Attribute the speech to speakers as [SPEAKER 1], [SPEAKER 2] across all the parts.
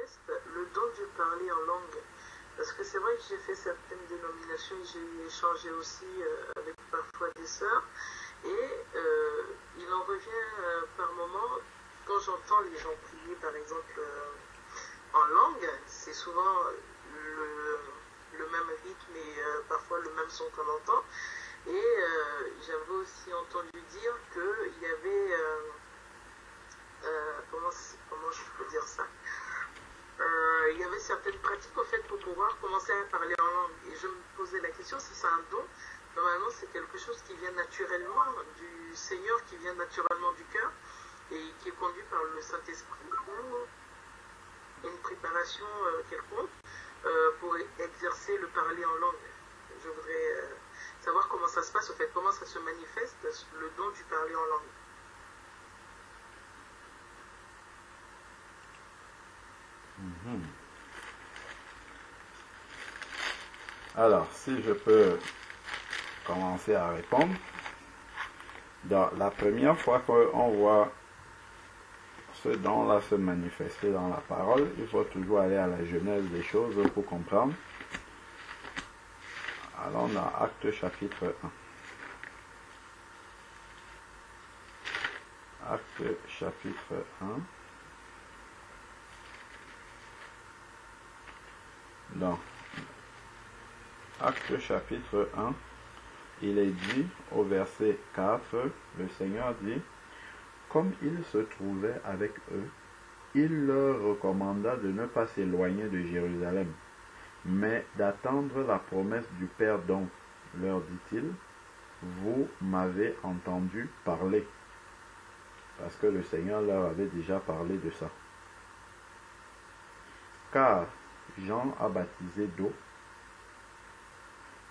[SPEAKER 1] manifeste le don du parler en langue. Parce que c'est vrai que j'ai fait certaines dénominations et j'ai échangé aussi avec parfois des sœurs. Et il en revient par moment, quand j'entends les gens prier par exemple en langue, c'est souvent le même rythme et parfois le même son qu'on entend. Et j'avais aussi entendu dire qu'il y avait, comment je peux dire ça, il y avait certaines pratiques au fait pour pouvoir commencer à parler en langue. Et je me posais la question si c'est un don. Normalement, c'est quelque chose qui vient naturellement du Seigneur, qui vient naturellement du cœur et qui est conduit par le Saint-Esprit ou une préparation quelconque pour exercer le parler en langue. Je voudrais savoir comment ça se passe, au fait, comment ça se manifeste, le don du parler en langue.
[SPEAKER 2] Alors, si je peux commencer à répondre. Dans la première fois qu'on voit ce don-là se manifester dans la parole, il faut toujours aller à la genèse des choses pour comprendre. Allons dans Actes chapitre 1. Actes chapitre 1. Dans Actes chapitre 1, il est dit au verset 4, le Seigneur dit, comme il se trouvait avec eux, il leur recommanda de ne pas s'éloigner de Jérusalem, mais d'attendre la promesse du Père dont, leur dit-il, vous m'avez entendu parler. Parce que le Seigneur leur avait déjà parlé de ça. Car Jean a baptisé d'eau,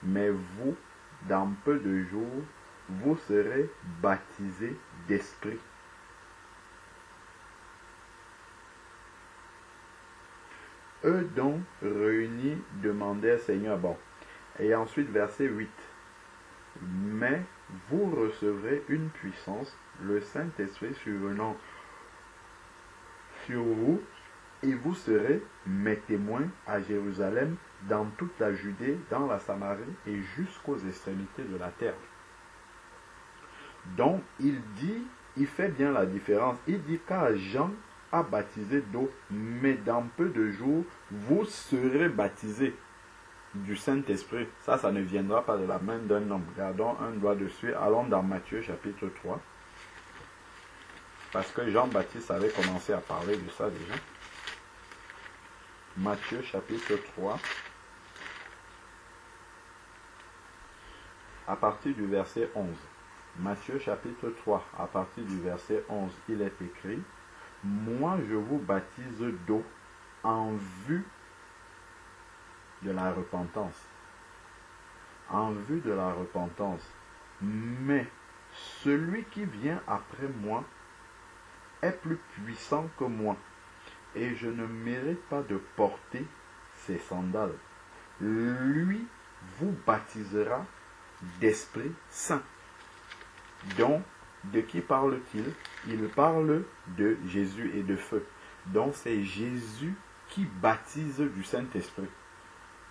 [SPEAKER 2] mais vous, dans peu de jours, vous serez baptisés d'esprit. Eux donc, réunis, demandèrent Seigneur, bon. Et ensuite, verset 8. Mais vous recevrez une puissance, le Saint-Esprit survenant sur vous, et vous serez mes témoins à Jérusalem, dans toute la Judée, dans la Samarie et jusqu'aux extrémités de la terre. Donc, il fait bien la différence. Il dit car Jean a baptisé d'eau, mais dans peu de jours, vous serez baptisés du Saint-Esprit. Ça ne viendra pas de la main d'un homme. Gardons un doigt dessus. Allons dans Matthieu chapitre 3. Parce que Jean-Baptiste avait commencé à parler de ça déjà. Matthieu chapitre 3. À partir du verset 11. Matthieu chapitre 3, à partir du verset 11, il est écrit, « Moi je vous baptise d'eau en vue de la repentance. » En vue de la repentance. Mais celui qui vient après moi est plus puissant que moi, et je ne mérite pas de porter ses sandales. Lui vous baptisera d'Esprit Saint. Donc, de qui parle-t-il? Il parle de Jésus et de feu. Donc, c'est Jésus qui baptise du Saint-Esprit.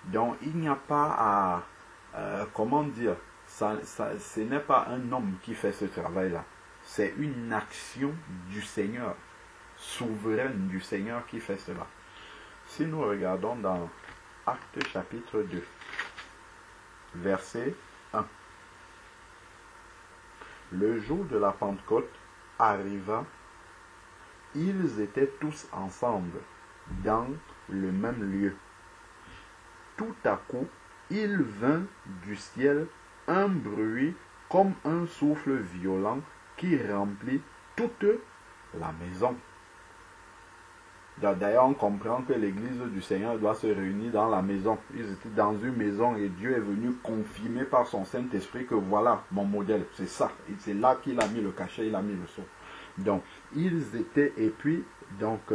[SPEAKER 2] Donc, il n'y a pas à... comment dire? Ce n'est pas un homme qui fait ce travail-là. C'est une action du Seigneur, souveraine du Seigneur qui fait cela. Si nous regardons dans Actes chapitre 2, verset 1. Le jour de la Pentecôte arriva, ils étaient tous ensemble, dans le même lieu. Tout à coup, il vint du ciel un bruit comme un souffle violent qui remplit toute la maison. D'ailleurs, on comprend que l'église du Seigneur doit se réunir dans la maison. Ils étaient dans une maison et Dieu est venu confirmer par son Saint-Esprit que voilà mon modèle, c'est ça. Et c'est là qu'il a mis le cachet, il a mis le sceau. Donc, ils étaient, et puis, donc,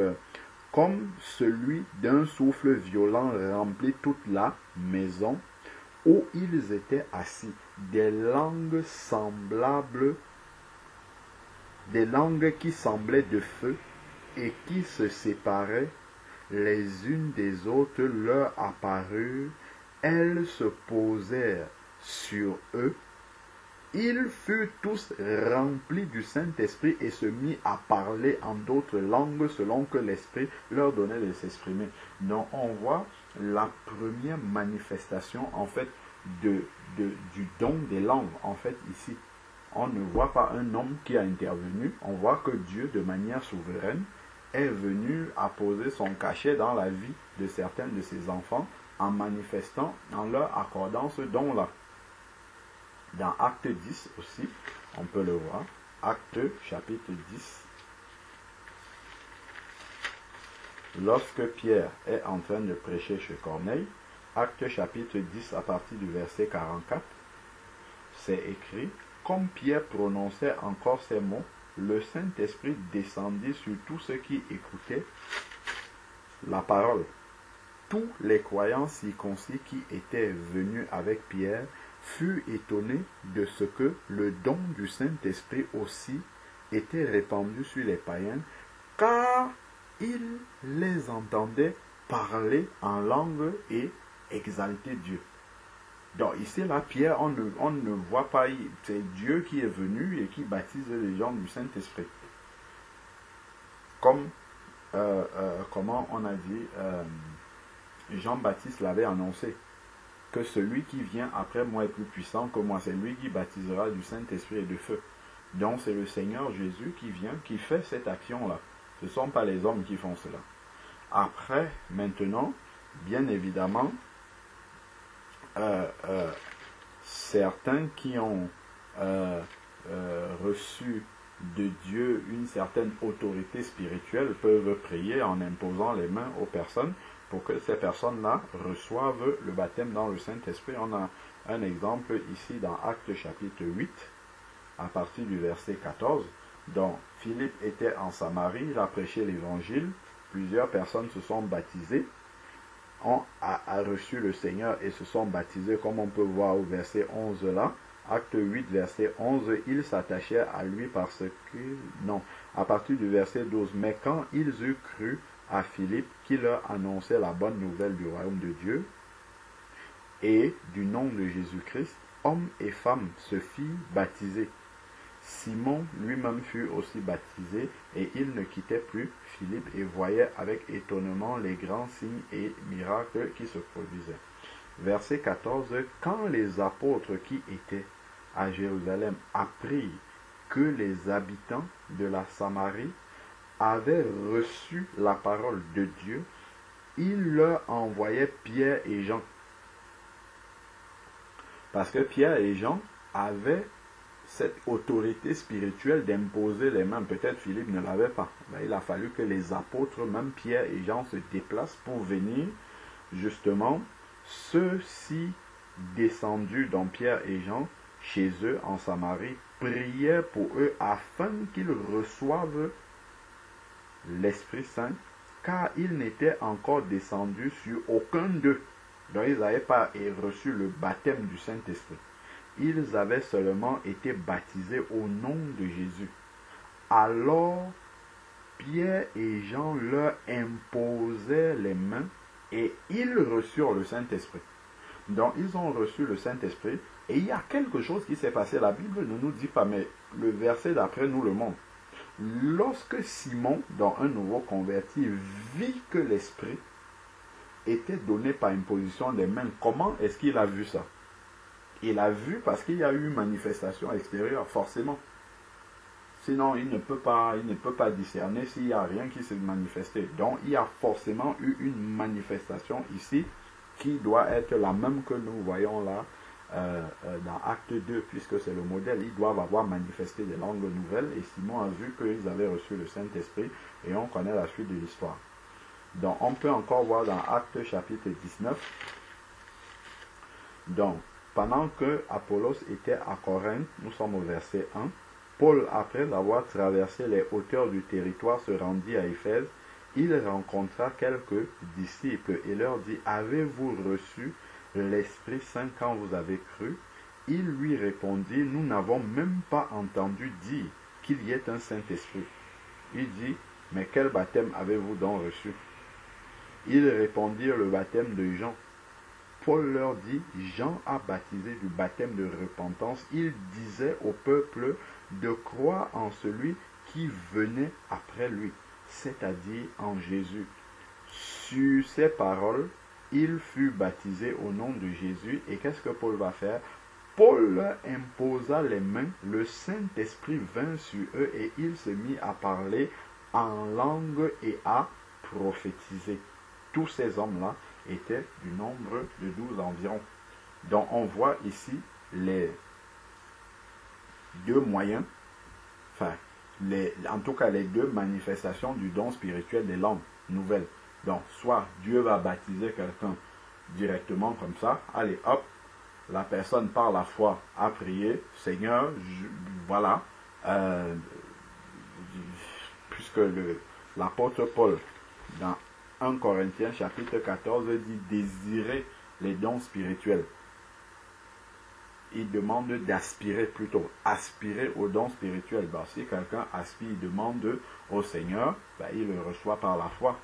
[SPEAKER 2] comme celui d'un souffle violent remplit toute la maison où ils étaient assis, des langues semblables, des langues qui semblaient de feu, et qui se séparaient les unes des autres leur apparurent, elles se posèrent sur eux. Ils furent tous remplis du Saint-Esprit et se mit à parler en d'autres langues selon que l'Esprit leur donnait de s'exprimer. Donc on voit la première manifestation en fait du don des langues en fait ici. On ne voit pas un homme qui a intervenu, on voit que Dieu de manière souveraine est venu apposer son cachet dans la vie de certains de ses enfants en manifestant, en leur accordant ce don-là. Dans Acte 10 aussi, on peut le voir. Acte chapitre 10. Lorsque Pierre est en train de prêcher chez Corneille, Acte chapitre 10 à partir du verset 44, c'est écrit: comme Pierre prononçait encore ces mots, le Saint-Esprit descendit sur tous ceux qui écoutaient la parole. Tous les croyants circoncis qui étaient venus avec Pierre furent étonnés de ce que le don du Saint-Esprit aussi était répandu sur les païens, car ils les entendaient parler en langue et exalter Dieu. Donc ici, là, Pierre, on ne voit pas, c'est Dieu qui est venu et qui baptise les gens du Saint-Esprit. Comme, comment on a dit, Jean-Baptiste l'avait annoncé, que celui qui vient après moi est plus puissant que moi, c'est lui qui baptisera du Saint-Esprit et de feu. Donc c'est le Seigneur Jésus qui vient, qui fait cette action-là. Ce ne sont pas les hommes qui font cela. Après, maintenant, bien évidemment, certains qui ont reçu de Dieu une certaine autorité spirituelle peuvent prier en imposant les mains aux personnes pour que ces personnes-là reçoivent le baptême dans le Saint-Esprit. On a un exemple ici dans Actes chapitre 8, à partir du verset 14. Donc, Philippe était en Samarie, il a prêché l'évangile, plusieurs personnes se sont baptisées, a reçu le Seigneur et se sont baptisés, comme on peut voir au verset 11 là. Acte 8, verset 11, ils s'attachaient à lui parce que, non, à partir du verset 12, mais quand ils eurent cru à Philippe qui leur annonçait la bonne nouvelle du royaume de Dieu et du nom de Jésus-Christ, hommes et femmes se firent baptiser. Simon lui-même fut aussi baptisé et il ne quittait plus Philippe et voyait avec étonnement les grands signes et miracles qui se produisaient. Verset 14, quand les apôtres qui étaient à Jérusalem apprirent que les habitants de la Samarie avaient reçu la parole de Dieu, ils leur envoyaient Pierre et Jean. Parce que Pierre et Jean avaient cette autorité spirituelle d'imposer les mains. Peut-être Philippe ne l'avait pas. Ben, il a fallu que les apôtres, même Pierre et Jean, se déplacent pour venir, justement, ceux-ci descendus, dont Pierre et Jean, chez eux en Samarie, priaient pour eux afin qu'ils reçoivent l'Esprit Saint, car ils n'étaient encore descendus sur aucun d'eux. Donc ils n'avaient pas reçu le baptême du Saint-Esprit. Ils avaient seulement été baptisés au nom de Jésus. Alors, Pierre et Jean leur imposaient les mains et ils reçurent le Saint-Esprit. Donc, ils ont reçu le Saint-Esprit et il y a quelque chose qui s'est passé. La Bible ne nous dit pas, mais le verset d'après nous le montre. Lorsque Simon, dans un nouveau converti, vit que l'Esprit était donné par imposition des mains, comment est-ce qu'il a vu ça? Il a vu parce qu'il y a eu une manifestation extérieure, forcément. Sinon, il ne peut pas discerner s'il n'y a rien qui s'est manifesté. Donc, il y a forcément eu une manifestation ici qui doit être la même que nous voyons là dans Acte 2, puisque c'est le modèle. Ils doivent avoir manifesté des langues nouvelles et Simon a vu qu'ils avaient reçu le Saint-Esprit et on connaît la suite de l'histoire. Donc, on peut encore voir dans Acte chapitre 19. Donc, pendant que Apollos était à Corinthe, nous sommes au verset 1, Paul, après avoir traversé les hauteurs du territoire, se rendit à Éphèse. Il rencontra quelques disciples et leur dit: avez-vous reçu l'Esprit Saint quand vous avez cru? Ils lui répondirent: nous n'avons même pas entendu dire qu'il y ait un Saint-Esprit. Il dit: mais quel baptême avez-vous donc reçu? Ils répondirent le baptême de Jean. Paul leur dit, Jean a baptisé du baptême de repentance. Il disait au peuple de croire en celui qui venait après lui, c'est-à-dire en Jésus. Sur ces paroles, il fut baptisé au nom de Jésus. Et qu'est-ce que Paul va faire? Paul leur imposa les mains, le Saint-Esprit vint sur eux et il se mit à parler en langue et à prophétiser. Tous ces hommes-là étaient du nombre de 12 environ. Donc on voit ici les deux moyens, en tout cas les deux manifestations du don spirituel des langues nouvelles. Donc soit Dieu va baptiser quelqu'un directement comme ça, allez hop, la personne par la foi a prié, Seigneur, voilà, puisque l'apôtre Paul, dans 1 Corinthiens chapitre 14, dit désirer les dons spirituels. Il demande d'aspirer plutôt, aspirer aux dons spirituels. Ben, si quelqu'un aspire, il demande au Seigneur, ben, il le reçoit par la foi.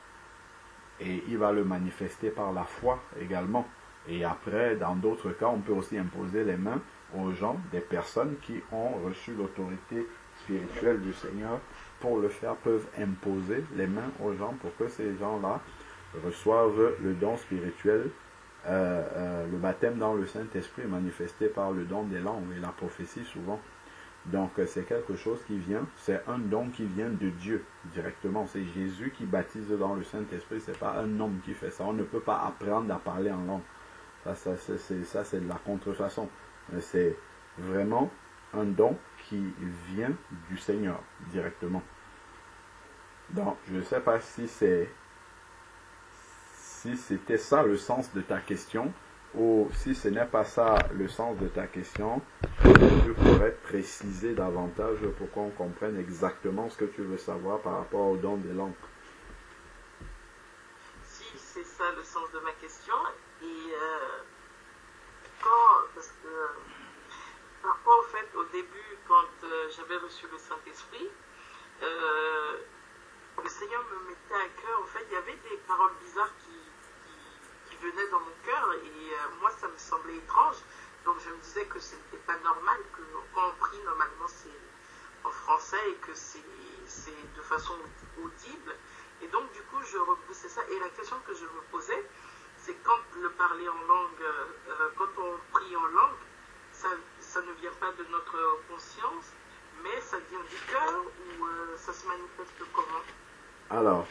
[SPEAKER 2] Et il va le manifester par la foi également. Et après, dans d'autres cas, on peut aussi imposer les mains aux gens, des personnes qui ont reçu l'autorité spirituelle du Seigneur. Pour le faire, peuvent imposer les mains aux gens pour que ces gens-là reçoivent le don spirituel, le baptême dans le Saint-Esprit manifesté par le don des langues et la prophétie souvent. Donc c'est quelque chose qui vient, c'est un don qui vient de Dieu directement. C'est Jésus qui baptise dans le Saint-Esprit, c'est pas un homme qui fait ça. On ne peut pas apprendre à parler en langue. Ça c'est de la contrefaçon. C'est vraiment un don qui vient du Seigneur directement. Donc, je ne sais pas si c'était ça le sens de ta question, ou si ce n'est pas ça le sens de ta question, je pourrais préciser davantage pour qu'on comprenne exactement ce que tu veux savoir par rapport au don des langues.
[SPEAKER 1] Si c'est ça le sens de ma question, et parce que parfois, en fait, au début, quand j'avais reçu le Saint-Esprit, le Seigneur me mettait à cœur, en fait, il y avait des paroles bizarres qui venaient dans mon cœur, et moi, ça me semblait étrange. Donc, je me disais que ce n'était pas normal, que quand on prie, normalement, c'est en français, et que c'est de façon audible. Et donc, du coup, je repoussais ça. Et la question que je me posais, c'est quand le parler en langue, quand on prie en langue, ça ne vient pas de notre conscience, mais ça vient du cœur, ou ça se manifeste comment?
[SPEAKER 2] Alors,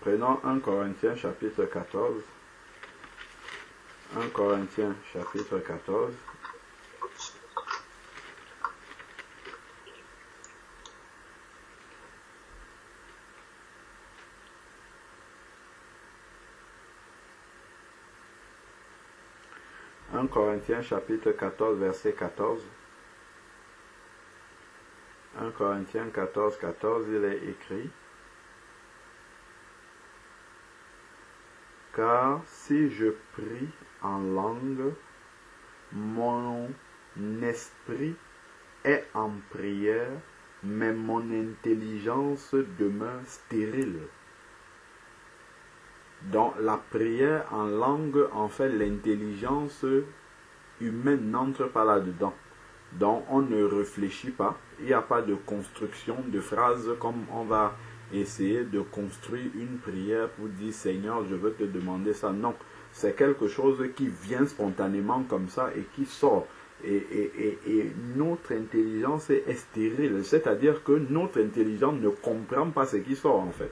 [SPEAKER 2] prenons 1 Corinthiens chapitre 14. 1 Corinthiens chapitre 14. « 1 Corinthiens chapitre 14, verset 14. 1 Corinthiens 14, 14, il est écrit: car si je prie en langue, mon esprit est en prière, mais mon intelligence demeure stérile. Donc la prière en langue, en fait, l'intelligence humaine n'entre pas là-dedans. Donc on ne réfléchit pas, il n'y a pas de construction de phrases comme on va essayer de construire une prière pour dire Seigneur, je veux te demander ça. Non, c'est quelque chose qui vient spontanément comme ça et qui sort. Et notre intelligence est stérile, c'est-à-dire que notre intelligence ne comprend pas ce qui sort en fait.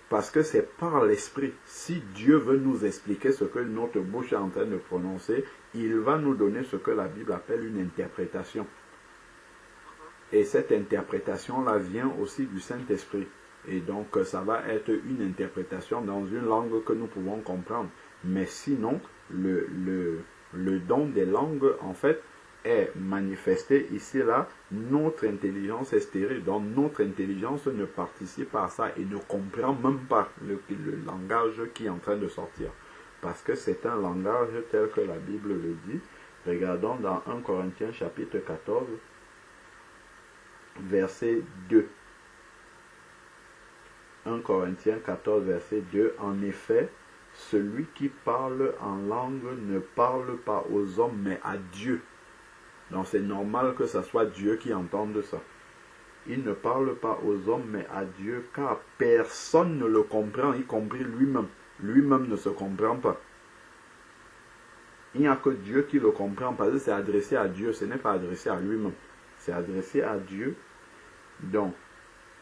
[SPEAKER 2] Parce que c'est par l'esprit. Si Dieu veut nous expliquer ce que notre bouche est en train de prononcer, il va nous donner ce que la Bible appelle une interprétation. Et cette interprétation-là vient aussi du Saint-Esprit. Et donc, ça va être une interprétation dans une langue que nous pouvons comprendre. Mais sinon, le don des langues, en fait, est manifesté ici, là. Notre intelligence est stérile. Donc, notre intelligence ne participe pas à ça et ne comprend même pas le langage qui est en train de sortir. Parce que c'est un langage tel que la Bible le dit. Regardons dans 1 Corinthiens chapitre 14, verset 2. 1 Corinthiens 14, verset 2. En effet, celui qui parle en langue ne parle pas aux hommes, mais à Dieu. Donc c'est normal que ce soit Dieu qui entende ça. Il ne parle pas aux hommes, mais à Dieu, car personne ne le comprend, y compris lui-même. Lui-même ne se comprend pas. Il n'y a que Dieu qui le comprend, parce que c'est adressé à Dieu, ce n'est pas adressé à lui-même. C'est adressé à Dieu. Donc,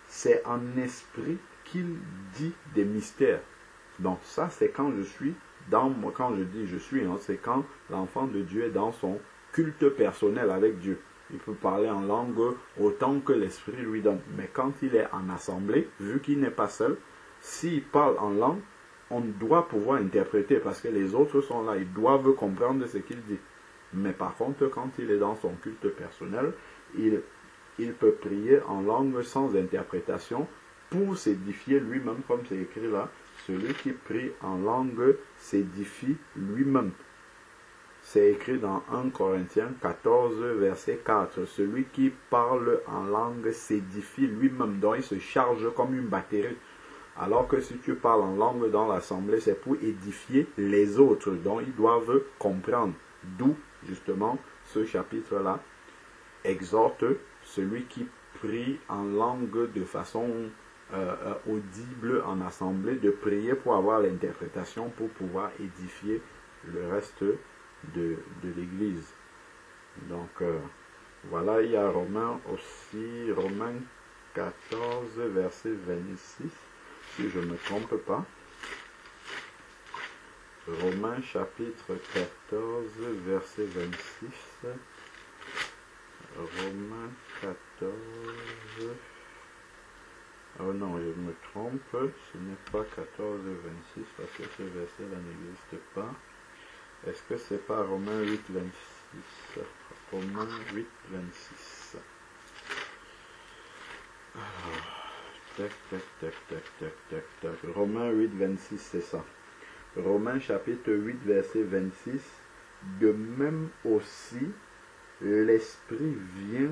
[SPEAKER 2] c'est en esprit qu'il dit des mystères. Donc ça, c'est quand je suis quand je dis je suis, hein, c'est quand l'enfant de Dieu est dans son culte personnel avec Dieu. Il peut parler en langue autant que l'esprit lui donne. Mais quand il est en assemblée, vu qu'il n'est pas seul, s'il parle en langue, on doit pouvoir interpréter parce que les autres sont là, ils doivent comprendre ce qu'il dit. Mais par contre, quand il est dans son culte personnel, il peut prier en langue sans interprétation pour s'édifier lui-même, comme c'est écrit là. Celui qui prie en langue s'édifie lui-même. C'est écrit dans 1 Corinthiens 14, verset 4. Celui qui parle en langue s'édifie lui-même, donc il se charge comme une batterie. Alors que si tu parles en langue dans l'assemblée, c'est pour édifier les autres, donc ils doivent comprendre. D'où, justement, ce chapitre-là exhorte celui qui prie en langue de façon audible en assemblée, de prier pour avoir l'interprétation, pour pouvoir édifier le reste de l'Église. Donc, voilà, il y a Romains aussi, Romains 14, verset 26, si je ne me trompe pas. Romains chapitre 14, verset 26. Romains 14. Oh non, je me trompe, ce n'est pas 14, 26, parce que ce verset-là n'existe pas. Est-ce que c'est pas Romains 8, 26? Romains 8, 26. Alors, tac. Romains 8, 26, c'est ça. Romains chapitre 8, verset 26. De même aussi, l'Esprit vient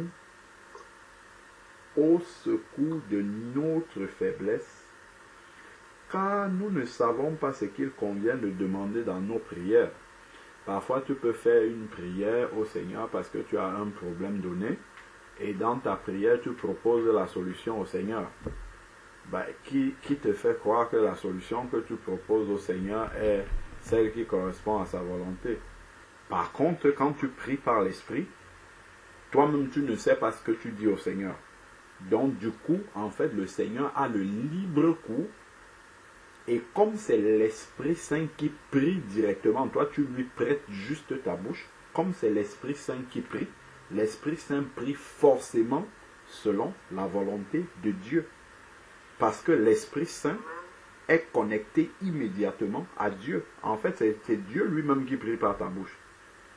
[SPEAKER 2] au secours de notre faiblesse, car nous ne savons pas ce qu'il convient de demander dans nos prières. Parfois, tu peux faire une prière au Seigneur parce que tu as un problème donné, et dans ta prière, tu proposes la solution au Seigneur. Qui te fait croire que la solution que tu proposes au Seigneur est celle qui correspond à sa volonté? Par contre, quand tu pries par l'Esprit, toi-même, tu ne sais pas ce que tu dis au Seigneur. Donc, du coup, en fait, le Seigneur a le libre cours. Et comme c'est l'Esprit Saint qui prie directement, toi, tu lui prêtes juste ta bouche. Comme c'est l'Esprit Saint qui prie, l'Esprit Saint prie forcément selon la volonté de Dieu. Parce que l'Esprit Saint est connecté immédiatement à Dieu. En fait, c'est Dieu lui-même qui prie par ta bouche.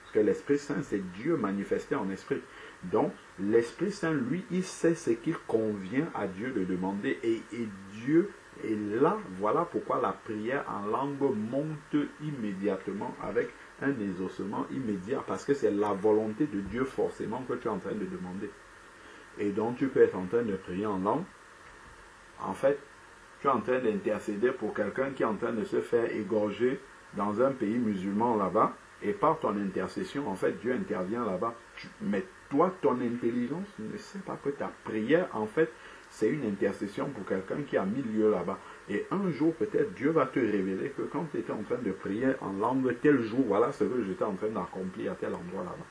[SPEAKER 2] Parce que l'Esprit Saint, c'est Dieu manifesté en esprit. Donc, l'Esprit Saint, lui, il sait ce qu'il convient à Dieu de demander. Et Dieu est là. Voilà pourquoi la prière en langue monte immédiatement avec un exaucement immédiat. Parce que c'est la volonté de Dieu forcément que tu es en train de demander. Et donc, tu peux être en train de prier en langue. En fait, tu es en train d'intercéder pour quelqu'un qui est en train de se faire égorger dans un pays musulman là-bas. Et par ton intercession, en fait, Dieu intervient là-bas. Mais toi, ton intelligence ne sait pas que ta prière, en fait, c'est une intercession pour quelqu'un qui a mis lieu là-bas. Et un jour, peut-être, Dieu va te révéler que quand tu étais en train de prier en langue, tel jour, voilà ce que j'étais en train d'accomplir à tel endroit là-bas.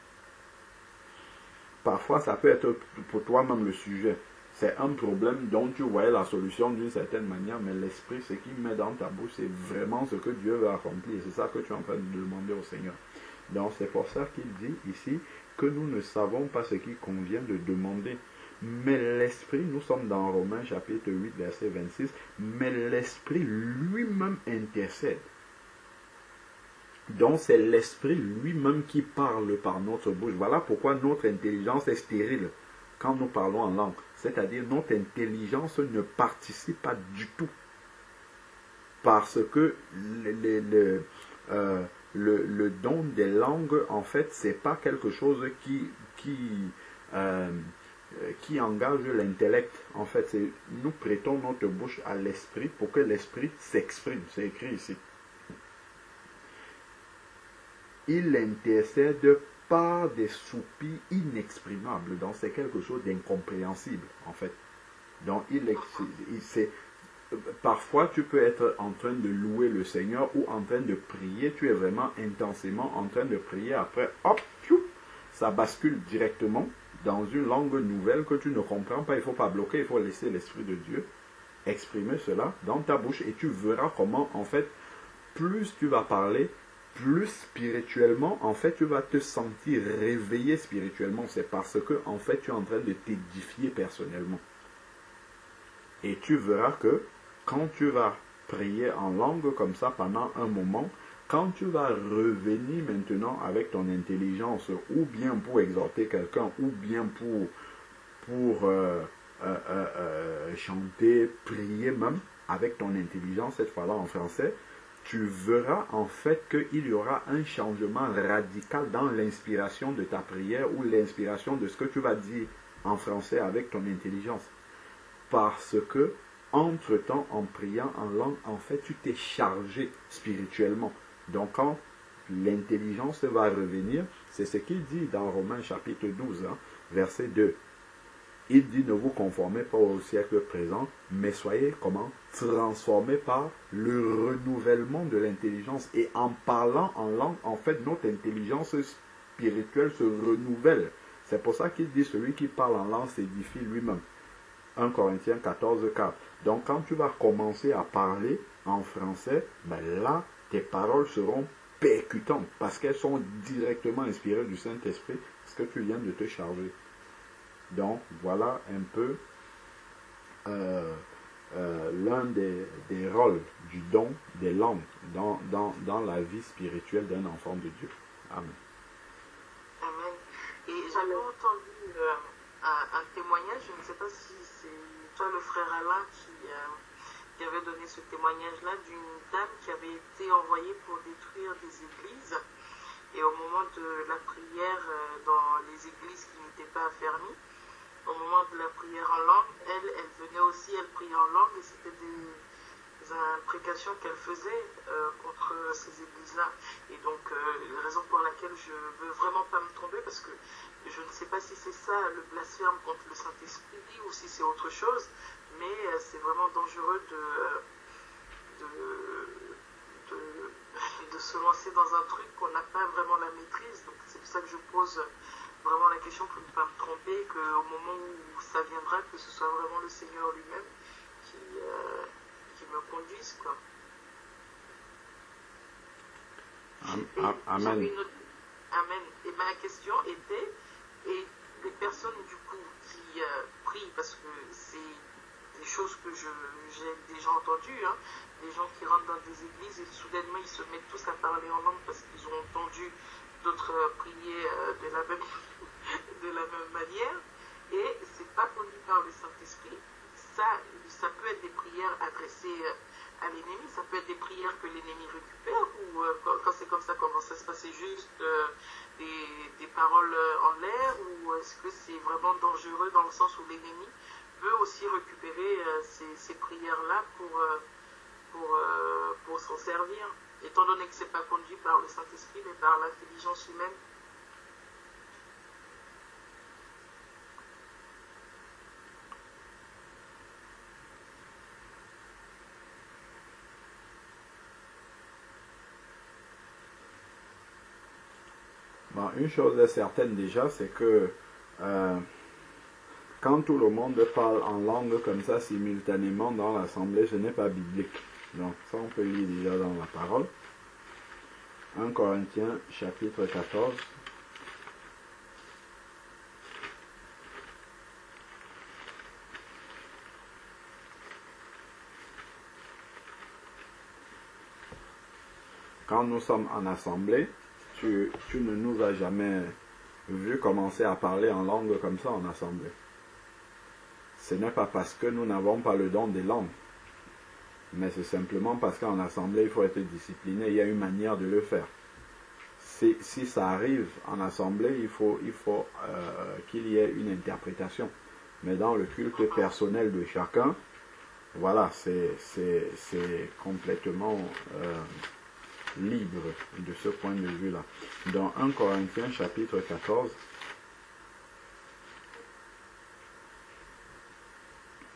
[SPEAKER 2] Parfois, ça peut être pour toi-même le sujet. C'est un problème dont tu voyais la solution d'une certaine manière, mais l'Esprit, ce qu'il met dans ta bouche, c'est vraiment ce que Dieu veut accomplir. C'est ça que tu es en train de demander au Seigneur. Donc, c'est pour ça qu'il dit ici que nous ne savons pas ce qu'il convient de demander. Mais l'Esprit, nous sommes dans Romains chapitre 8, verset 26, mais l'Esprit lui-même intercède. Donc, c'est l'Esprit lui-même qui parle par notre bouche. Voilà pourquoi notre intelligence est stérile quand nous parlons en langue. C'est-à-dire, notre intelligence ne participe pas du tout. Parce que le don des langues, en fait, c'est pas quelque chose qui engage l'intellect. En fait, nous prêtons notre bouche à l'esprit pour que l'esprit s'exprime. C'est écrit ici. Il intercède par des soupirs inexprimables. Donc, c'est quelque chose d'incompréhensible, en fait. Donc, parfois, tu peux être en train de louer le Seigneur ou en train de prier. Tu es vraiment intensément en train de prier. Après, hop, ça bascule directement dans une langue nouvelle que tu ne comprends pas. Il ne faut pas bloquer, il faut laisser l'Esprit de Dieu exprimer cela dans ta bouche. Et tu verras comment, en fait, plus tu vas parler, plus spirituellement, en fait, tu vas te sentir réveillé spirituellement. C'est parce que, en fait, tu es en train de t'édifier personnellement. Et tu verras que quand tu vas prier en langue comme ça pendant un moment, quand tu vas revenir maintenant avec ton intelligence, ou bien pour exhorter quelqu'un, ou bien pour chanter, prier même, avec ton intelligence, cette fois-là en français, tu verras en fait qu'il y aura un changement radical dans l'inspiration de ta prière ou l'inspiration de ce que tu vas dire en français avec ton intelligence. Parce que, entre-temps, en priant en langue, en fait, tu t'es chargé spirituellement. Donc, quand l'intelligence va revenir, c'est ce qu'il dit dans Romains chapitre 12, verset 2. Il dit, ne vous conformez pas au siècle présent, mais soyez comment? Transformés par le renouvellement de l'intelligence. Et en parlant en langue, en fait, notre intelligence spirituelle se renouvelle. C'est pour ça qu'il dit, celui qui parle en langue s'édifie lui-même. 1 Corinthiens 14, 4. Donc, quand tu vas commencer à parler en français, ben là, tes paroles seront percutantes parce qu'elles sont directement inspirées du Saint-Esprit, parce que tu viens de te charger. Donc, voilà un peu l'un des rôles du don des langues dans la vie spirituelle d'un enfant de Dieu. Amen.
[SPEAKER 1] Amen. Et j'avais entendu un témoignage, je ne sais pas si c'est toi le frère Alain qui avait donné ce témoignage-là, d'une dame qui avait été envoyée pour détruire des églises. Et au moment de la prière dans les églises qui n'étaient pas affermies, au moment de la prière en langue, elle venait aussi, elle priait en langue, et c'était des imprécations qu'elle faisait contre ces églises-là. Et donc, la raison pour laquelle je ne veux vraiment pas me tromper, parce que je ne sais pas si c'est ça le blasphème contre le Saint-Esprit ou si c'est autre chose, mais c'est vraiment dangereux de se lancer dans un truc qu'on n'a pas vraiment la maîtrise. Donc c'est pour ça que je pose vraiment la question pour ne pas me tromper, qu'au moment où ça viendra, que ce soit vraiment le Seigneur lui-même qui me conduise, quoi.
[SPEAKER 2] Amen.
[SPEAKER 1] Amen. Et ma question était, et les personnes du coup qui prient, parce que c'est des choses que j'ai déjà entendues, des gens qui rentrent dans des églises et soudainement ils se mettent tous à parler en langue parce qu'ils ont entendu d'autres prier de la même manière, et c'est pas conduit par le Saint-Esprit. Ça peut être des prières adressées à l'ennemi, ça peut être des prières que l'ennemi récupère, ou quand c'est comme ça, comment ça se passe? C'est juste des paroles en l'air, ou est-ce que c'est vraiment dangereux dans le sens où l'ennemi peut aussi récupérer ces prières-là pour s'en servir, étant donné que ce n'est pas conduit par le Saint-Esprit, mais par l'intelligence humaine?
[SPEAKER 2] Bon, une chose est certaine déjà, c'est que quand tout le monde parle en langue comme ça simultanément dans l'assemblée, ce n'est pas biblique. Donc ça on peut lire déjà dans la parole. 1 Corinthiens chapitre 14. Quand nous sommes en assemblée, tu ne nous as jamais vu commencer à parler en langue comme ça en assemblée. Ce n'est pas parce que nous n'avons pas le don des langues, mais c'est simplement parce qu'en assemblée, il faut être discipliné. Il y a une manière de le faire. Si ça arrive en assemblée, il faut qu'il y ait une interprétation. Mais dans le culte personnel de chacun, voilà, c'est complètement libre de ce point de vue-là. Dans 1 Corinthiens chapitre 14,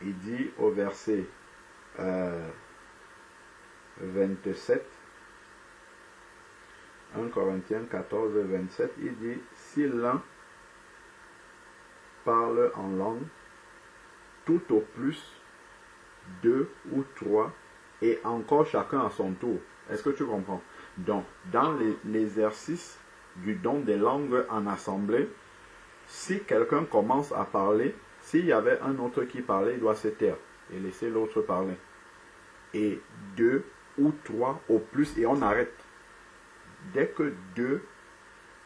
[SPEAKER 2] il dit au verset 27, 1 Corinthiens 14, 27, il dit, si l'un parle en langue, tout au plus 2 ou 3, et encore chacun à son tour. Est-ce que tu comprends? Donc, dans l'exercice du don des langues en assemblée, si quelqu'un commence à parler, s'il y avait un autre qui parlait, il doit se taire et laisser l'autre parler. Et 2 ou 3 au plus, et on arrête. Dès que 2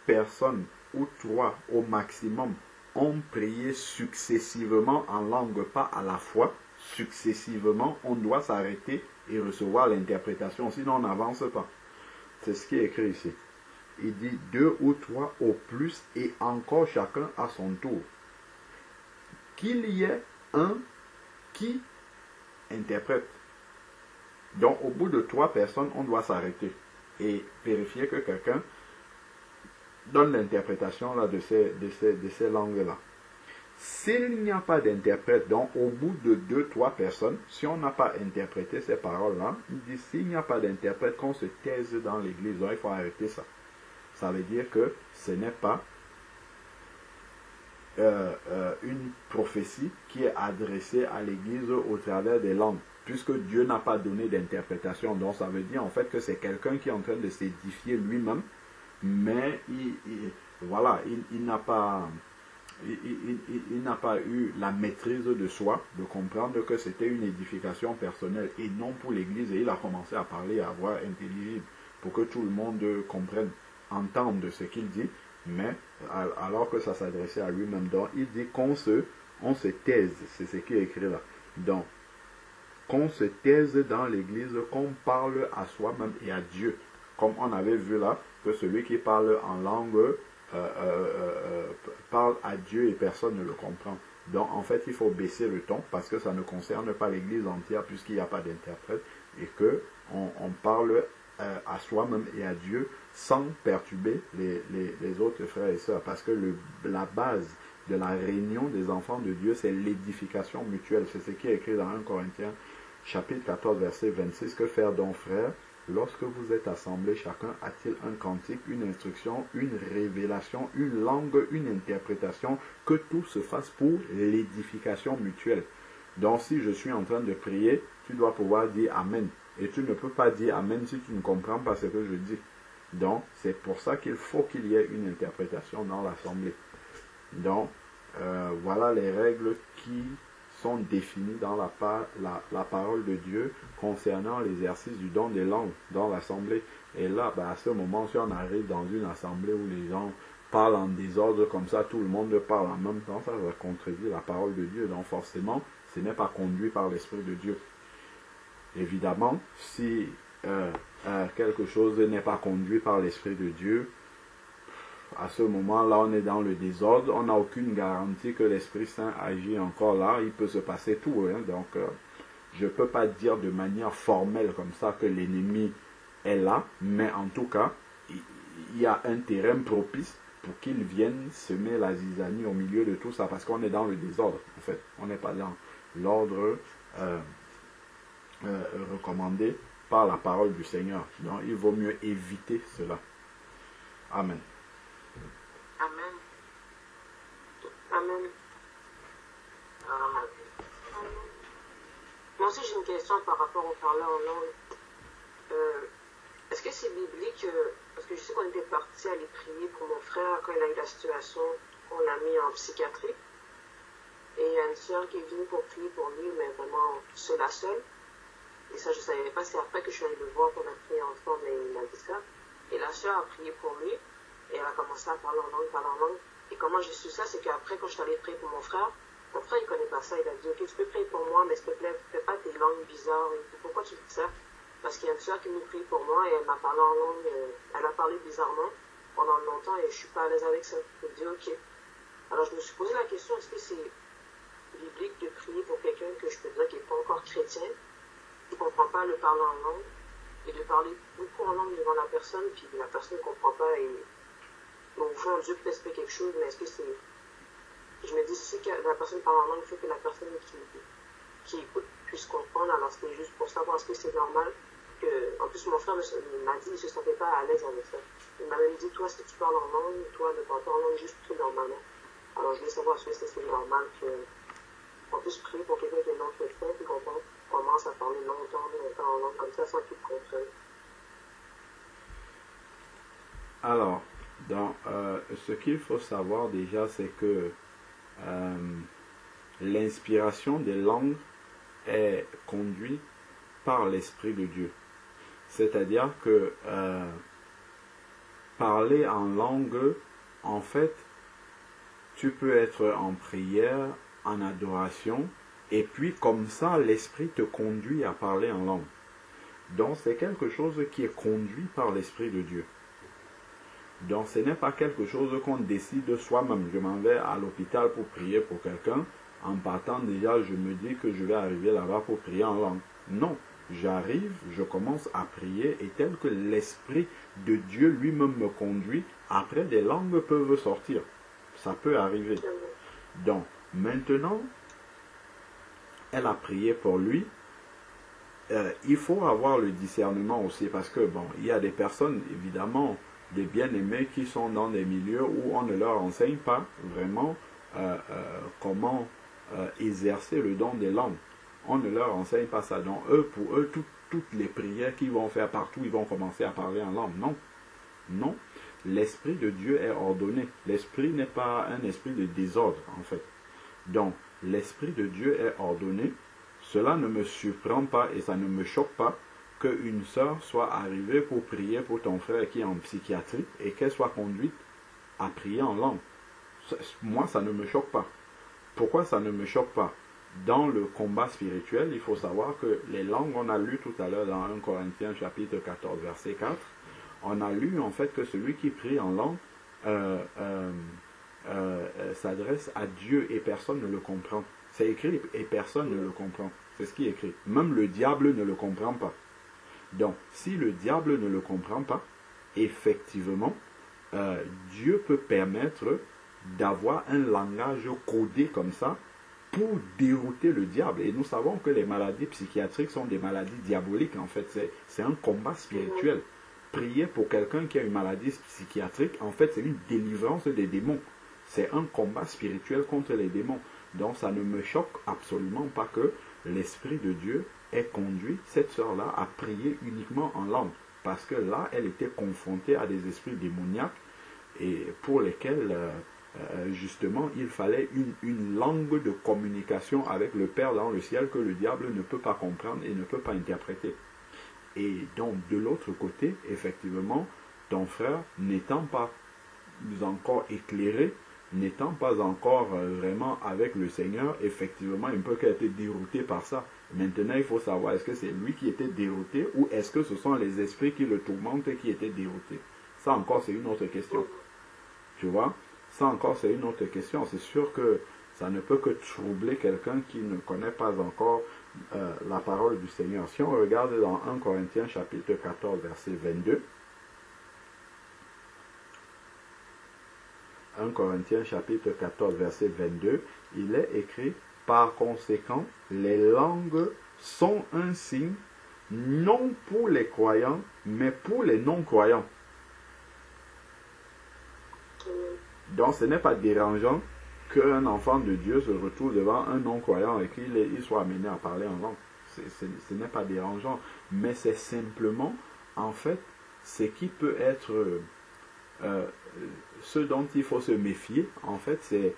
[SPEAKER 2] personnes ou 3 au maximum ont prié successivement en langue, pas à la fois, successivement, on doit s'arrêter et recevoir l'interprétation, sinon on n'avance pas. C'est ce qui est écrit ici. Il dit 2 ou 3 au plus et encore chacun à son tour. Qu'il y ait un qui interprète. Donc au bout de 3 personnes, on doit s'arrêter et vérifier que quelqu'un donne l'interprétation là de ces langues-là. S'il n'y a pas d'interprète, donc au bout de 2-3 personnes, si on n'a pas interprété ces paroles-là, il dit s'il n'y a pas d'interprète, qu'on se taise dans l'église. Donc il faut arrêter ça. Ça veut dire que ce n'est pas une prophétie qui est adressée à l'église au travers des langues, puisque Dieu n'a pas donné d'interprétation. Donc ça veut dire en fait que c'est quelqu'un qui est en train de s'édifier lui-même, mais il n'a pas... Il n'a pas eu la maîtrise de soi, de comprendre que c'était une édification personnelle et non pour l'Église. Et il a commencé à parler à voix intelligible pour que tout le monde comprenne, entende ce qu'il dit, mais alors que ça s'adressait à lui-même. Donc il dit on se taise, c'est ce qui est écrit là. Donc, qu'on se taise dans l'Église, qu'on parle à soi-même et à Dieu. Comme on avait vu là, que celui qui parle en langue parle à Dieu et personne ne le comprend. Donc en fait il faut baisser le ton parce que ça ne concerne pas l'église entière puisqu'il n'y a pas d'interprète et que on parle à soi-même et à Dieu sans perturber les autres frères et sœurs, parce que la base de la réunion des enfants de Dieu, c'est l'édification mutuelle. C'est ce qui est écrit dans 1 Corinthiens chapitre 14 verset 26, que faire donc frères? Lorsque vous êtes assemblés, chacun a-t-il un cantique, une instruction, une révélation, une langue, une interprétation, que tout se fasse pour l'édification mutuelle. Donc si je suis en train de prier, tu dois pouvoir dire Amen. Et tu ne peux pas dire Amen si tu ne comprends pas ce que je dis. Donc c'est pour ça qu'il faut qu'il y ait une interprétation dans l'assemblée. Donc voilà les règles qui sont définies dans la parole de Dieu concernant l'exercice du don des langues dans l'assemblée. Et là, à ce moment, si on arrive dans une assemblée où les gens parlent en désordre comme ça, tout le monde parle en même temps, ça va contredire la parole de Dieu. Donc forcément, ce n'est pas conduit par l'Esprit de Dieu. Évidemment, si quelque chose n'est pas conduit par l'Esprit de Dieu, à ce moment-là, on est dans le désordre, on n'a aucune garantie que l'Esprit Saint agit encore là, il peut se passer tout. Donc, je ne peux pas dire de manière formelle comme ça que l'ennemi est là, mais en tout cas, il y a un terrain propice pour qu'il vienne semer la zizanie au milieu de tout ça, parce qu'on est dans le désordre, en fait. On n'est pas dans l'ordre recommandé par la parole du Seigneur. Donc, il vaut mieux éviter cela. Amen.
[SPEAKER 1] Amen. Amen. Moi aussi j'ai une question par rapport au parler en langue. Est-ce que c'est biblique, parce que je sais qu'on était parti aller prier pour mon frère quand il a eu la situation, on l'a mis en psychiatrie. Et il y a une soeur qui est venue pour prier pour lui, mais vraiment seule à seule. Et ça je ne savais pas, c'est après que je suis allée le voir qu'on a prié ensemble, mais il m'a dit ça. Et la soeur a prié pour lui. Et elle a commencé à parler en langue. Et comment j'ai su ça, c'est qu'après, quand je suis allée prier pour mon frère, il ne connaît pas ça. Il a dit, ok, tu peux prier pour moi, mais s'il te plaît, fais pas tes langues bizarres. Et tout. Pourquoi tu dis ça? Parce qu'il y a une soeur qui nous prie pour moi et elle m'a parlé en langue. Elle a parlé bizarrement pendant longtemps et je ne suis pas à l'aise avec ça. Je me dis, ok. Alors je me suis posé la question, est-ce que c'est biblique de prier pour quelqu'un que je peux dire qui n'est pas encore chrétien, qui ne comprend pas le parler en langue, et de parler beaucoup en langue devant la personne, puis la personne ne comprend pas, et au fond, Dieu peut espérer quelque chose, mais est-ce que c'est... Je me dis, si la personne parle en langue, il faut que la personne qui écoute puisse comprendre, alors c'était juste pour savoir est-ce que c'est normal. En plus, mon frère m'a dit qu'il ne se sentait pas à l'aise avec ça. Il m'a même dit, toi, si tu parles en langue, toi, ne parle pas en langue juste tout normalement. Alors, je voulais savoir si c'est normal qu'on puisse prier pour quelqu'un qui est non chrétien, puis qu'on commence à parler longtemps en langue comme ça, sans qu'il comprenne.
[SPEAKER 2] Alors, ce qu'il faut savoir déjà, c'est que l'inspiration des langues est conduite par l'Esprit de Dieu. C'est-à-dire que parler en langue, en fait, tu peux être en prière, en adoration, et puis comme ça, l'Esprit te conduit à parler en langue. Donc, c'est quelque chose qui est conduit par l'Esprit de Dieu. Donc, ce n'est pas quelque chose qu'on décide soi-même. Je m'en vais à l'hôpital pour prier pour quelqu'un. En partant déjà, je me dis que je vais arriver là-bas pour prier en langue. Non, j'arrive, je commence à prier et tel que l'Esprit de Dieu lui-même me conduit, après des langues peuvent sortir. Ça peut arriver. Donc, maintenant, elle a prié pour lui. Il faut avoir le discernement aussi parce que, bon, il y a des personnes, évidemment, des bien-aimés qui sont dans des milieux où on ne leur enseigne pas vraiment comment exercer le don des langues. On ne leur enseigne pas ça. Donc, pour eux, toutes les prières qu'ils vont faire partout, ils vont commencer à parler en langue. Non. Non. L'Esprit de Dieu est ordonné. L'Esprit n'est pas un esprit de désordre, en fait. Donc, l'Esprit de Dieu est ordonné. Cela ne me surprend pas et ça ne me choque pas qu'une sœur soit arrivée pour prier pour ton frère qui est en psychiatrie et qu'elle soit conduite à prier en langue. Moi, ça ne me choque pas. Pourquoi ça ne me choque pas? Dans le combat spirituel, il faut savoir que les langues, on a lu tout à l'heure dans 1 Corinthiens chapitre 14, verset 4, on a lu en fait que celui qui prie en langue s'adresse à Dieu et personne ne le comprend. C'est écrit et personne ne le comprend. C'est ce qui est écrit. Même le diable ne le comprend pas. Donc, si le diable ne le comprend pas, effectivement, Dieu peut permettre d'avoir un langage codé comme ça pour dérouter le diable. Et nous savons que les maladies psychiatriques sont des maladies diaboliques, en fait. C'est un combat spirituel. Prier pour quelqu'un qui a une maladie psychiatrique, en fait, c'est une délivrance des démons. C'est un combat spirituel contre les démons. Donc, ça ne me choque absolument pas que l'Esprit de Dieu ait conduit cette sœur-là à prier uniquement en langue. Parce que là, elle était confrontée à des esprits démoniaques et pour lesquels, justement, il fallait une langue de communication avec le Père dans le ciel que le diable ne peut pas comprendre et ne peut pas interpréter. Et donc, de l'autre côté, effectivement, ton frère, n'étant pas encore éclairé, n'étant pas encore vraiment avec le Seigneur, effectivement, il peut être dérouté par ça. Maintenant, il faut savoir, est-ce que c'est lui qui était dérouté ou est-ce que ce sont les esprits qui le tourmentent et qui étaient déroutés? Ça encore, c'est une autre question. Tu vois? Ça encore, c'est une autre question. C'est sûr que ça ne peut que troubler quelqu'un qui ne connaît pas encore la parole du Seigneur. Si on regarde dans 1 Corinthiens chapitre 14, verset 22, 1 Corinthiens chapitre 14, verset 22, il est écrit, par conséquent, les langues sont un signe, non pour les croyants, mais pour les non-croyants. Donc ce n'est pas dérangeant qu'un enfant de Dieu se retrouve devant un non-croyant et qu'il soit amené à parler en langue. Ce n'est pas dérangeant, mais c'est simplement, en fait, ce qui peut être... ce dont il faut se méfier, en fait, c'est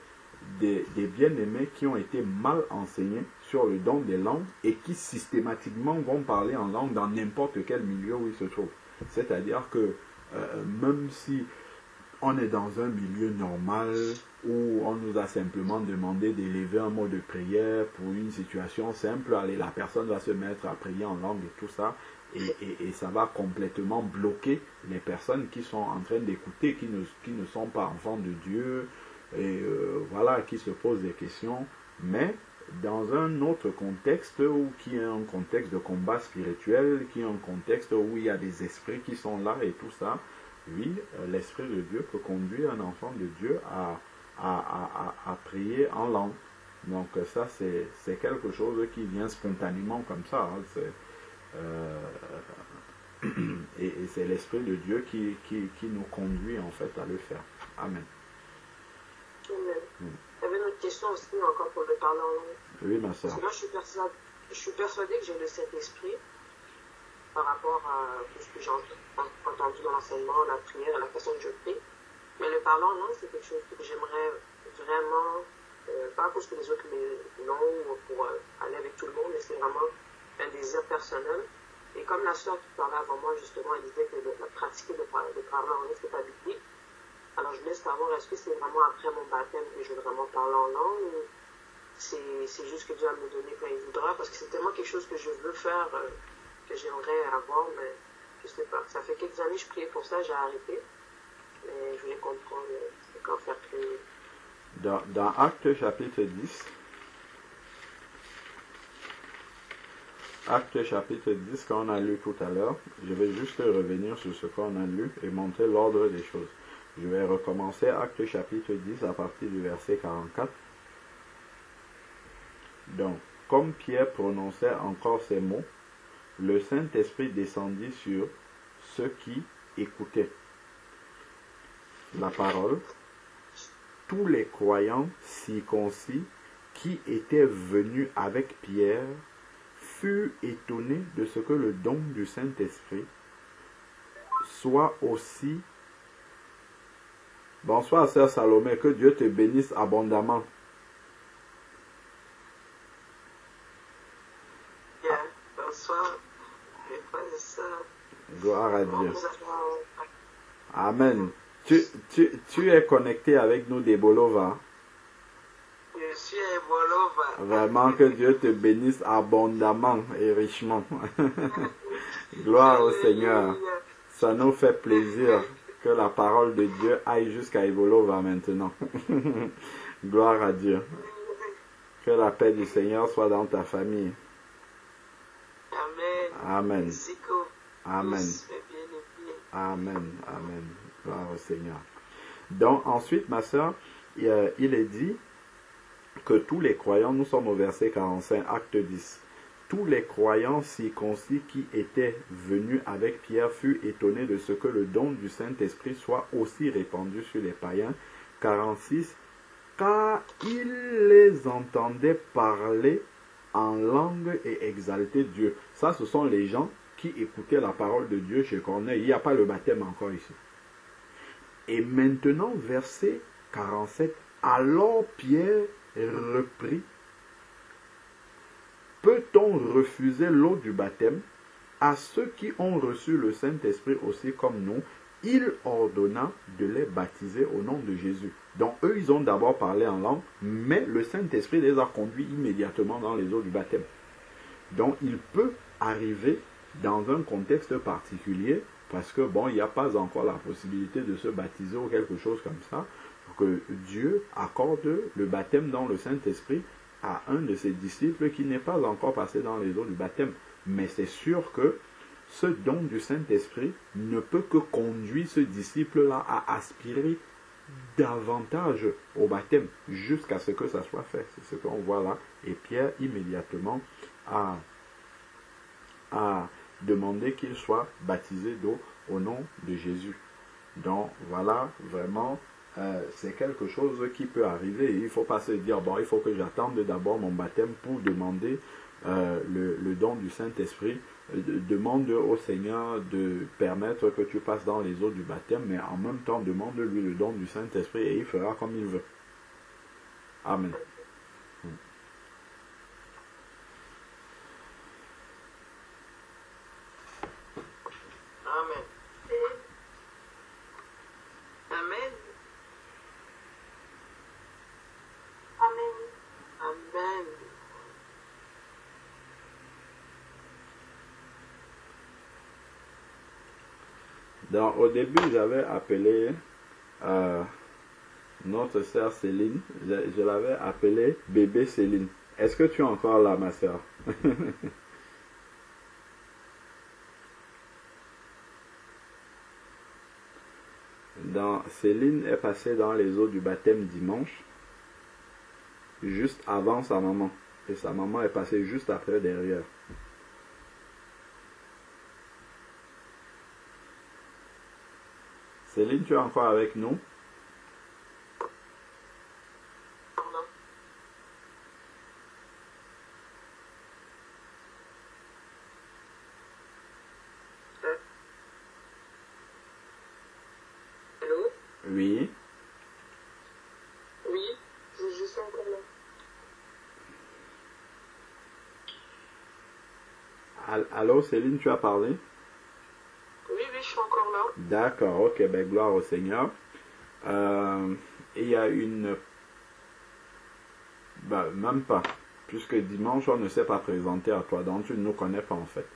[SPEAKER 2] des bien-aimés qui ont été mal enseignés sur le don des langues et qui systématiquement vont parler en langue dans n'importe quel milieu où ils se trouvent. C'est-à-dire que même si on est dans un milieu normal où on nous a simplement demandé d'élever un mot de prière pour une situation simple, allez, la personne va se mettre à prier en langue et tout ça, et ça va complètement bloquer les personnes qui sont en train d'écouter, qui ne sont pas enfants de Dieu, et voilà, qui se posent des questions. Mais dans un autre contexte, ou qui est un contexte de combat spirituel, qui est un contexte où il y a des esprits qui sont là et tout ça, oui, l'Esprit de Dieu peut conduire un enfant de Dieu à prier en langue. Donc ça, c'est quelque chose qui vient spontanément comme ça. Hein. Et c'est l'Esprit de Dieu qui nous conduit en fait à le faire. Amen.
[SPEAKER 3] Amen. Il y avait une autre question aussi encore pour le parler en langue.
[SPEAKER 2] Oui, ma soeur.
[SPEAKER 3] Parce que moi, je suis persuadée que j'ai le Saint-Esprit par rapport à tout ce que j'ai entendu dans l'enseignement, la prière, la façon dont je prie. Mais le parler en langue, c'est quelque chose que j'aimerais vraiment, pas parce que les autres l'ont pour aller avec tout le monde, mais c'est vraiment un désir personnel. Et comme la soeur qui parlait avant moi, justement, elle disait que la pratique de parler en langue, c'est pas biblique. Alors je voulais savoir, est-ce que c'est vraiment après mon baptême que je veux vraiment parler en langue, ou c'est juste que Dieu va me donner quand il voudra, parce que c'est tellement quelque chose que je veux faire, que j'aimerais avoir, mais je sais pas. Ça fait quelques années que je priais pour ça, j'ai arrêté. Mais je voulais comprendre quand faire que...
[SPEAKER 2] Dans Actes chapitre 10, Actes chapitre 10 qu'on a lu tout à l'heure, je vais juste revenir sur ce qu'on a lu et montrer l'ordre des choses. Je vais recommencer Actes chapitre 10 à partir du verset 44. Donc, comme Pierre prononçait encore ces mots, le Saint-Esprit descendit sur ceux qui écoutaient la parole. Tous les croyants circoncis qui étaient venus avec Pierre furent étonnés de ce que le don du Saint-Esprit soit aussi... Bonsoir, sœur Salomé, que Dieu te bénisse abondamment.
[SPEAKER 3] Bien, bonsoir, mes frères et sœurs.
[SPEAKER 2] Gloire à Dieu. Amen. Tu es connecté avec nous des Bolova.
[SPEAKER 3] Je suis à Bolova.
[SPEAKER 2] Vraiment que Dieu te bénisse abondamment et richement. Gloire au Seigneur. Ça nous fait plaisir que la parole de Dieu aille jusqu'à Ebolova maintenant. Gloire à Dieu. Que la paix du Seigneur soit dans ta famille.
[SPEAKER 3] Amen.
[SPEAKER 2] Amen. Amen.
[SPEAKER 3] Amen.
[SPEAKER 2] Amen. Gloire au Seigneur. Donc ensuite, ma soeur, il est dit que tous les croyants, nous sommes au verset 45, acte 10. Tous les croyants circoncis qui étaient venus avec Pierre furent étonnés de ce que le don du Saint-Esprit soit aussi répandu sur les païens. 46. Car ils les entendaient parler en langue et exalter Dieu. Ça, ce sont les gens qui écoutaient la parole de Dieu chez Corneille. Il n'y a pas le baptême encore ici. Et maintenant, verset 47. Alors Pierre reprit. Peut-on refuser l'eau du baptême à ceux qui ont reçu le Saint-Esprit aussi comme nous? Il ordonna de les baptiser au nom de Jésus. Donc eux, ils ont d'abord parlé en langue, mais le Saint-Esprit les a conduits immédiatement dans les eaux du baptême. Donc il peut arriver dans un contexte particulier, parce que bon, il n'y a pas encore la possibilité de se baptiser ou quelque chose comme ça, que Dieu accorde le baptême dans le Saint-Esprit à un de ses disciples qui n'est pas encore passé dans les eaux du baptême. Mais c'est sûr que ce don du Saint-Esprit ne peut que conduire ce disciple-là à aspirer davantage au baptême jusqu'à ce que ça soit fait. C'est ce qu'on voit là. Et Pierre immédiatement a demandé qu'il soit baptisé d'eau au nom de Jésus. Donc voilà, vraiment, c'est quelque chose qui peut arriver. Il ne faut pas se dire, bon, il faut que j'attende d'abord mon baptême pour demander le don du Saint-Esprit. Demande au Seigneur de permettre que tu passes dans les eaux du baptême, mais en même temps, demande-lui le don du Saint-Esprit et il fera comme il veut. Amen.
[SPEAKER 3] Amen. Amen. Amen. Amen.
[SPEAKER 2] Donc, au début, j'avais appelé notre sœur Céline, je l'avais appelée bébé Céline. Est-ce que tu es encore là, ma soeur? Céline est passée dans les eaux du baptême dimanche, juste avant sa maman. Et sa maman est passée juste après derrière. Céline, tu es encore avec nous? Oui.
[SPEAKER 3] Oui, je suis encore là.
[SPEAKER 2] Allô, Céline, tu as parlé?
[SPEAKER 3] Oui, je suis encore là.
[SPEAKER 2] D'accord, ok, ben gloire au Seigneur. Il y a une... Ben, même pas. Puisque dimanche, on ne s'est pas présenté à toi, donc tu ne nous connais pas en fait.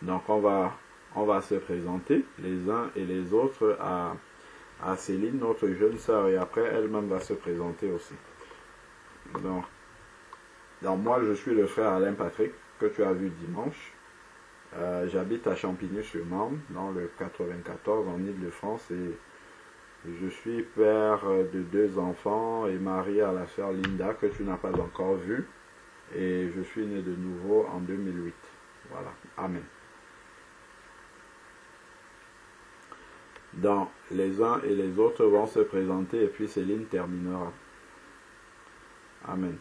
[SPEAKER 2] Donc on va se présenter les uns et les autres à Céline, notre jeune sœur, et après elle-même va se présenter aussi. Donc moi je suis le frère Alain Patrick que tu as vu dimanche. J'habite à Champigny-sur-Marne dans le 94 en Île-de-France et je suis père de 2 enfants et marié à la sœur Linda que tu n'as pas encore vue et je suis né de nouveau en 2008. Voilà, amen. Donc, les uns et les autres vont se présenter et puis Céline terminera. Amen.